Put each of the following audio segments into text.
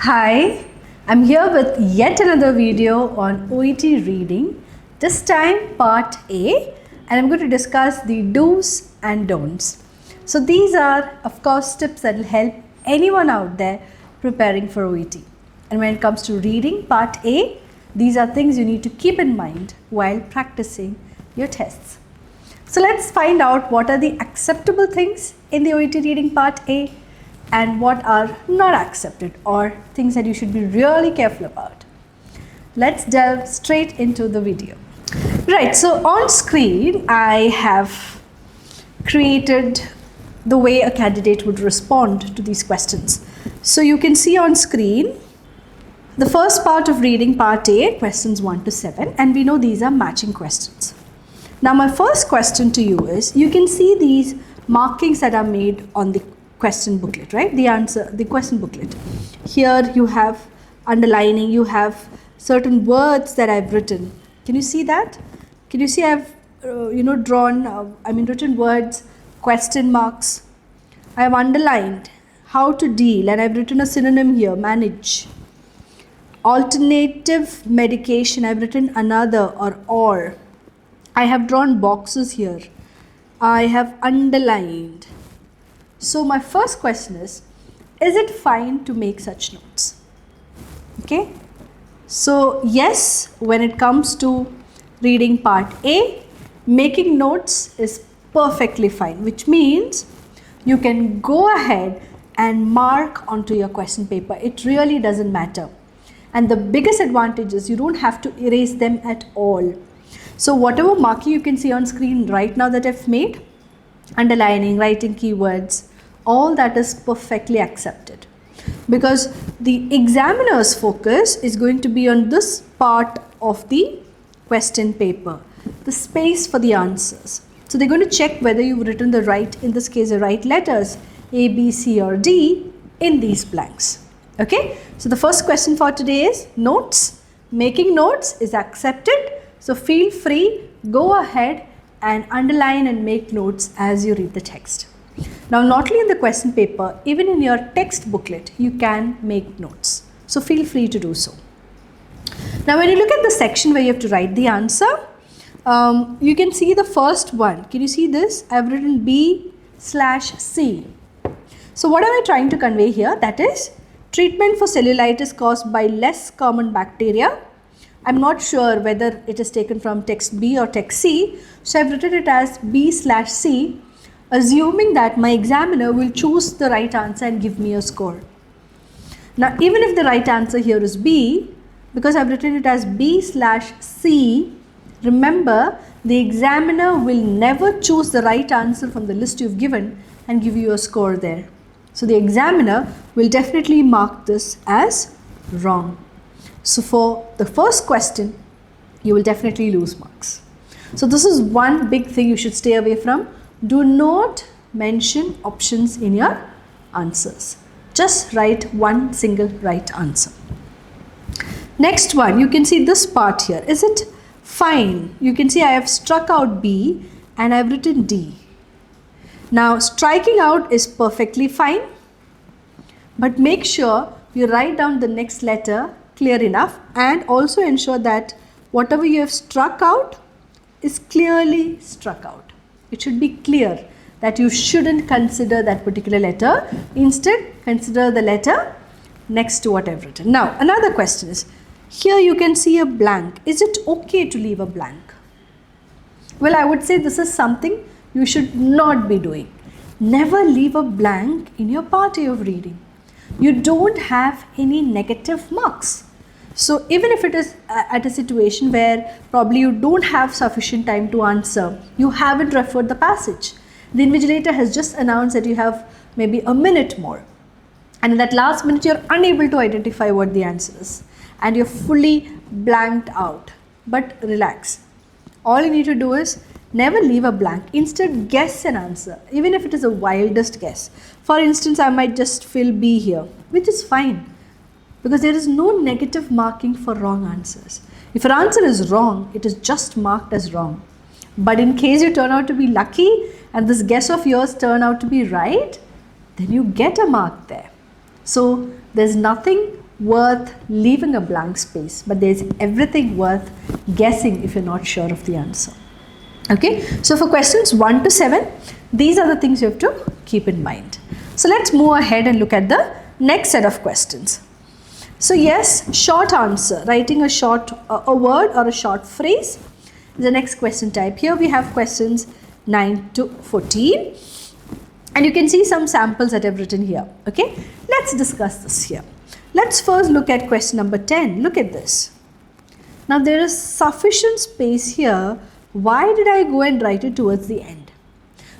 Hi, I'm here with yet another video on OET reading, this time part A, and I'm going to discuss the do's and don'ts. So these are of course tips that will help anyone out there preparing for OET. And when it comes to reading part A, these are things you need to keep in mind while practicing your tests. So let's find out what are the acceptable things in the OET reading part A and what are not accepted or things that you should be really careful about. Let's delve straight into the video. Right, so on screen I have created the way a candidate would respond to these questions. So you can see on screen the first part of reading part A, questions 1 to 7, and we know these are matching questions. Now my first question to you is, you can see these markings that are made on the question booklet, right? The question booklet. Here you have underlining, you have certain words that I've written. Can you see that? Can you see I've written words, question marks. I have underlined how to deal, and I've written a synonym here, manage. Alternative medication, I've written another or. I have drawn boxes here. I have underlined. So my first question is it fine to make such notes? Okay. So yes, when it comes to reading part A, making notes is perfectly fine, which means you can go ahead and mark onto your question paper. It really doesn't matter. And the biggest advantage is you don't have to erase them at all. So whatever marking you can see on screen right now that I've made, underlining, writing keywords, all that is perfectly accepted, because the examiner's focus is going to be on this part of the question paper, the space for the answers. So they're going to check whether you've written the right, in this case the right letters, A, B, C or D in these blanks. Okay, so the first question for today is notes. Making notes is accepted. So feel free, go ahead and underline and make notes as you read the text. Now not only in the question paper, even in your text booklet, you can make notes. So feel free to do so. Now when you look at the section where you have to write the answer, you can see the first one. Can you see this? I have written B/C. So what am I trying to convey here? That is treatment for cellulitis caused by less common bacteria. I'm not sure whether it is taken from text B or text C. So I've written it as B/C, assuming that my examiner will choose the right answer and give me a score. Now even if the right answer here is B, because I've written it as B/C, remember the examiner will never choose the right answer from the list you've given and give you a score there. So the examiner will definitely mark this as wrong. So for the first question, you will definitely lose marks. So this is one big thing you should stay away from. Do not mention options in your answers. Just write one single right answer. Next one, you can see this part here. Is it fine? You can see I have struck out B and I have written D. Now striking out is perfectly fine, but make sure you write down the next letter clear enough, and also ensure that whatever you have struck out is clearly struck out. It should be clear that you shouldn't consider that particular letter. Instead, consider the letter next to what I've written. Now, another question is, here you can see a blank. Is it okay to leave a blank? Well, I would say this is something you should not be doing. Never leave a blank in your part A of reading. You don't have any negative marks. So even if it is at a situation where probably you don't have sufficient time to answer, you haven't referred the passage, the invigilator has just announced that you have maybe a minute more, and in that last minute you're unable to identify what the answer is and you're fully blanked out. But relax. All you need to do is never leave a blank. Instead, guess an answer, even if it is a wildest guess. For instance, I might just fill B here, which is fine, because there is no negative marking for wrong answers. If your answer is wrong, it is just marked as wrong. But in case you turn out to be lucky and this guess of yours turn out to be right, then you get a mark there. So there's nothing worth leaving a blank space, but there's everything worth guessing if you're not sure of the answer. Okay, so for questions 1 to 7, these are the things you have to keep in mind. So let's move ahead and look at the next set of questions. So yes, short answer, writing a short a word or a short phrase is the next question type. Here we have questions 9 to 14, and you can see some samples that I've written here. Okay, let's discuss this here. Let's first look at question number 10. Look at this. Now there is sufficient space here. Why did I go and write it towards the end?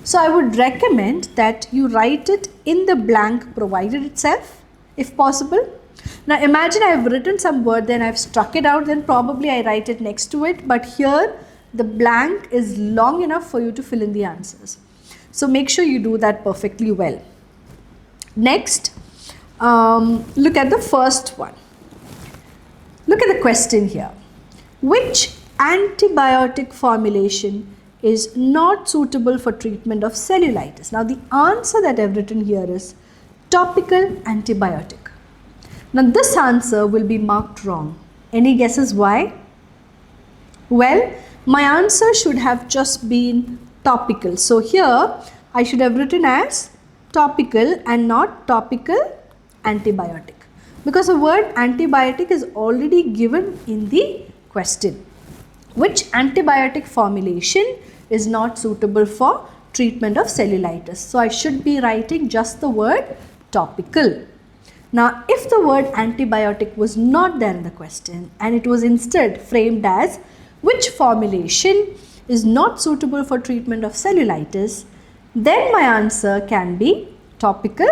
So I would recommend that you write it in the blank provided itself, if possible. Now imagine I have written some word, then I have struck it out, then probably I write it next to it, but here the blank is long enough for you to fill in the answers. So make sure you do that perfectly well. Next, look at the first one. Look at the question here. Which antibiotic formulation is not suitable for treatment of cellulitis? Now the answer that I've written here is topical antibiotic. Now this answer will be marked wrong. Any guesses why? Well, my answer should have just been topical. So here I should have written as topical and not topical antibiotic, because the word antibiotic is already given in the question. Which antibiotic formulation is not suitable for treatment of cellulitis? So I should be writing just the word topical. Now if the word antibiotic was not there in the question and it was instead framed as which formulation is not suitable for treatment of cellulitis, then my answer can be topical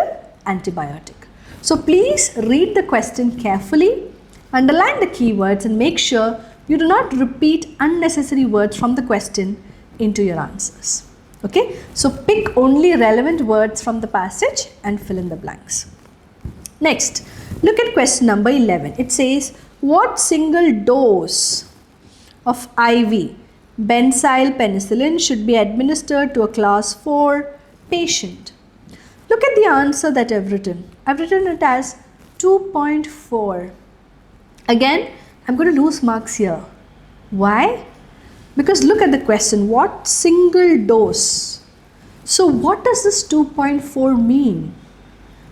antibiotic. So please read the question carefully, underline the keywords and make sure you do not repeat unnecessary words from the question into your answers. Okay, so pick only relevant words from the passage and fill in the blanks. Next, look at question number 11. It says, what single dose of IV benzyl penicillin should be administered to a class 4 patient? Look at the answer that I've written. I've written it as 2.4. Again, I'm going to lose marks here. Why? Because look at the question, what single dose? So what does this 2.4 mean?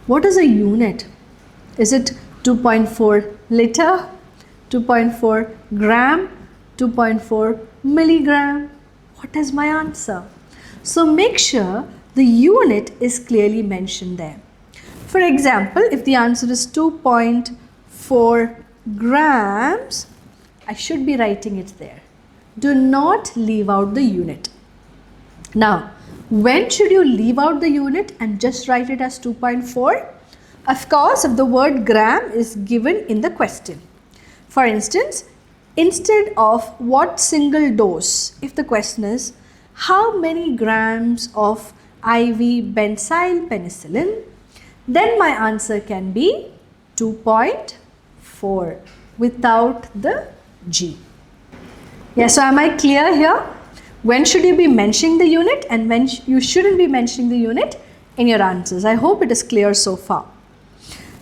What is a unit? Is it 2.4 liter, 2.4 gram, 2.4 milligram? What is my answer? So make sure the unit is clearly mentioned there. For example, if the answer is 2.4 grams, I should be writing it there. Do not leave out the unit. Now, when should you leave out the unit and just write it as 2.4? Of course, if the word gram is given in the question. For instance, instead of what single dose, if the question is how many grams of IV benzyl penicillin, then my answer can be 2.4 without the G. Yeah, so am I clear here? When should you be mentioning the unit and when you shouldn't be mentioning the unit in your answers? I hope it is clear so far.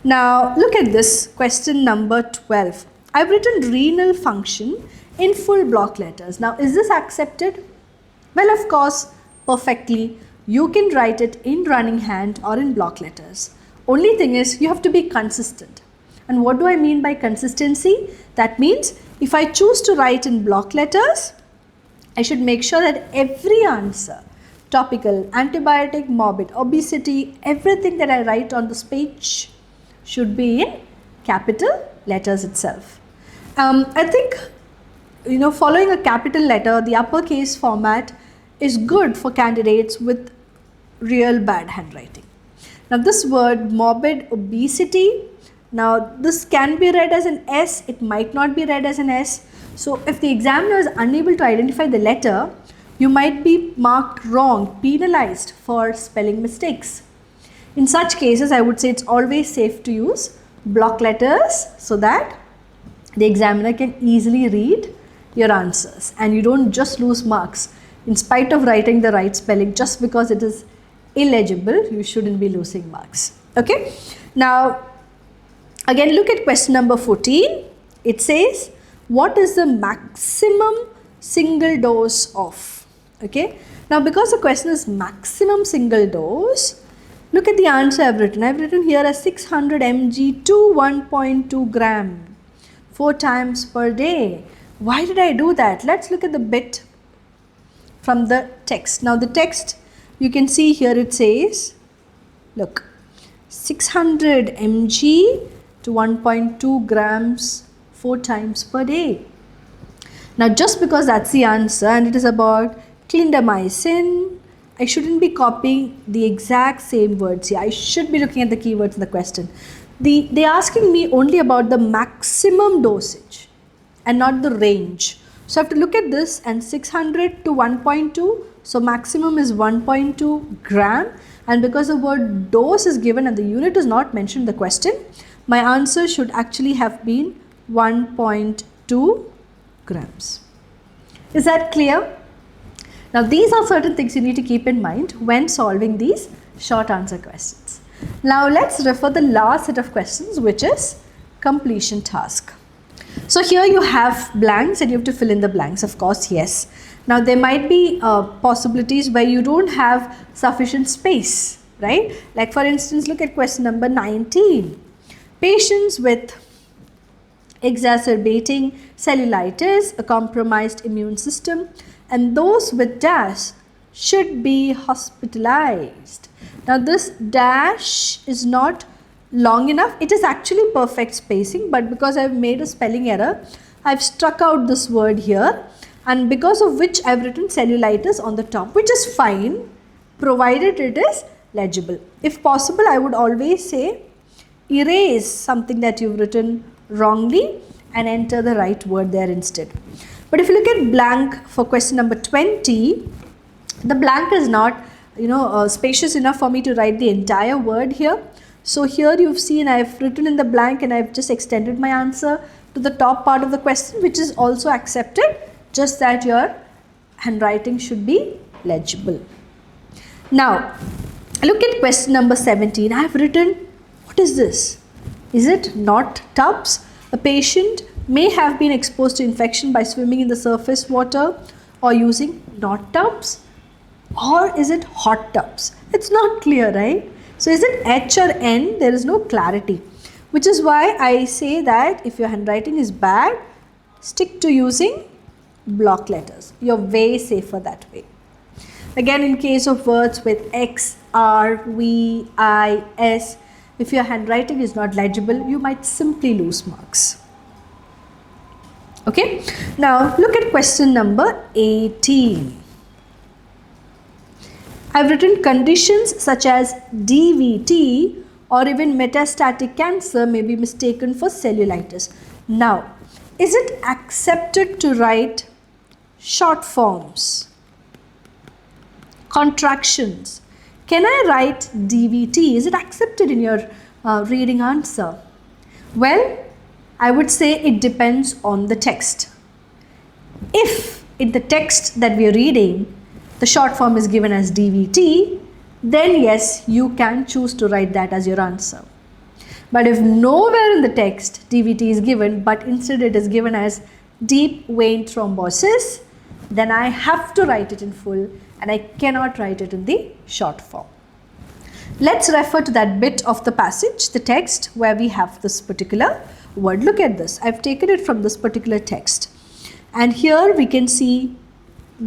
Now look at this question number 12. I've written renal function in full block letters. Now is this accepted? Well, of course, perfectly. You can write it in running hand or in block letters. Only thing is you have to be consistent. And what do I mean by consistency? That means if I choose to write in block letters, I should make sure that every answer, topical, antibiotic, morbid, obesity, everything that I write on this page should be in capital letters itself. I think, following a capital letter, the uppercase format is good for candidates with real bad handwriting. Now this word morbid, obesity, now this can be read as an S, it might not be read as an S. So if the examiner is unable to identify the letter, you might be marked wrong, penalized for spelling mistakes. In such cases, I would say it's always safe to use block letters so that the examiner can easily read your answers and you don't just lose marks. In spite of writing the right spelling, just because it is illegible, you shouldn't be losing marks. Okay. Now, Again, look at question number 14. It says, what is the maximum single dose of? Okay. Now, because the question is maximum single dose, look at the answer I've written. I've written here as 600 mg to 1.2 gram 4 times per day. Why did I do that? Let's look at the bit from the text. Now, the text, you can see here it says, look, 600 mg to 1.2 grams 4 times per day. Now, just because that's the answer and it is about clindamycin, I shouldn't be copying the exact same words here. I should be looking at the keywords in the question. They're asking me only about the maximum dosage and not the range. So I have to look at this, and 600 to 1.2. So maximum is 1.2 gram. And because the word dose is given and the unit is not mentioned in the question, my answer should actually have been 1.2 grams. Is that clear? Now, these are certain things you need to keep in mind when solving these short answer questions. Now, let's refer the last set of questions, which is completion task. So, here you have blanks and you have to fill in the blanks, of course, yes. Now, there might be possibilities where you don't have sufficient space, right? Like, for instance, look at question number 19. Patients with exacerbating cellulitis, a compromised immune system, and those with dash should be hospitalized. Now, this dash is not long enough. It is actually perfect spacing, but because I have made a spelling error, I have struck out this word here, and because of which I have written cellulitis on the top, which is fine provided it is legible. If possible, I would always say erase something that you've written wrongly and enter the right word there instead. But if you look at blank for question number 20, the blank is not spacious enough for me to write the entire word here. So here you've seen I've written in the blank and I've just extended my answer to the top part of the question, which is also accepted, just that your handwriting should be legible. Now, look at question number 17. I have written, what is this? Is it not tubs? A patient may have been exposed to infection by swimming in the surface water or using not tubs, or is it hot tubs? It's not clear, right? So is it H or N? There is no clarity, which is why I say that if your handwriting is bad, stick to using block letters. You're way safer that way. Again, in case of words with X, R, V, I, S, if your handwriting is not legible, you might simply lose marks. Okay, now look at question number 18. I've written conditions such as DVT or even metastatic cancer may be mistaken for cellulitis. Now, is it accepted to write short forms, contractions? Can I write DVT? Is it accepted in your reading answer? Well, I would say it depends on the text. If in the text that we are reading, the short form is given as DVT, then yes, you can choose to write that as your answer. But if nowhere in the text DVT is given, but instead it is given as deep vein thrombosis, then I have to write it in full and I cannot write it in the short form. Let's refer to that bit of the passage, the text, where we have this particular word. Look at this. I've taken it from this particular text. And here we can see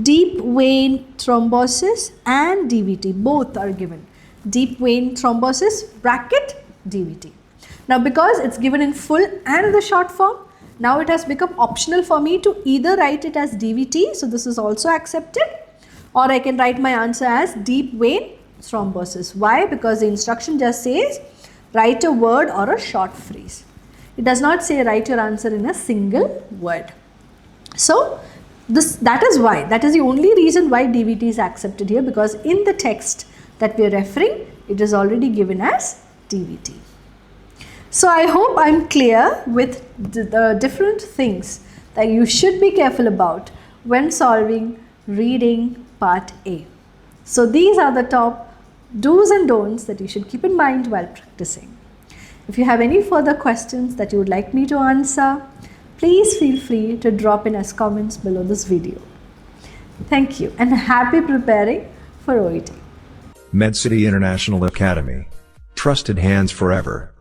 deep vein thrombosis and DVT. Both are given. Deep vein thrombosis bracket DVT. Now, because it's given in full and in the short form, now it has become optional for me to either write it as DVT, so this is also accepted, or I can write my answer as deep vein thrombosis. Why? Because the instruction just says write a word or a short phrase. It does not say write your answer in a single word. So that is why, that is the only reason why DVT is accepted here, because in the text that we are referring, it is already given as DVT. So I hope I'm clear with the different things that you should be careful about when solving reading part A. So these are the top do's and don'ts that you should keep in mind while practicing. If you have any further questions that you would like me to answer, please feel free to drop in as comments below this video. Thank you and happy preparing for OET. Medcity International Academy. Trusted hands forever.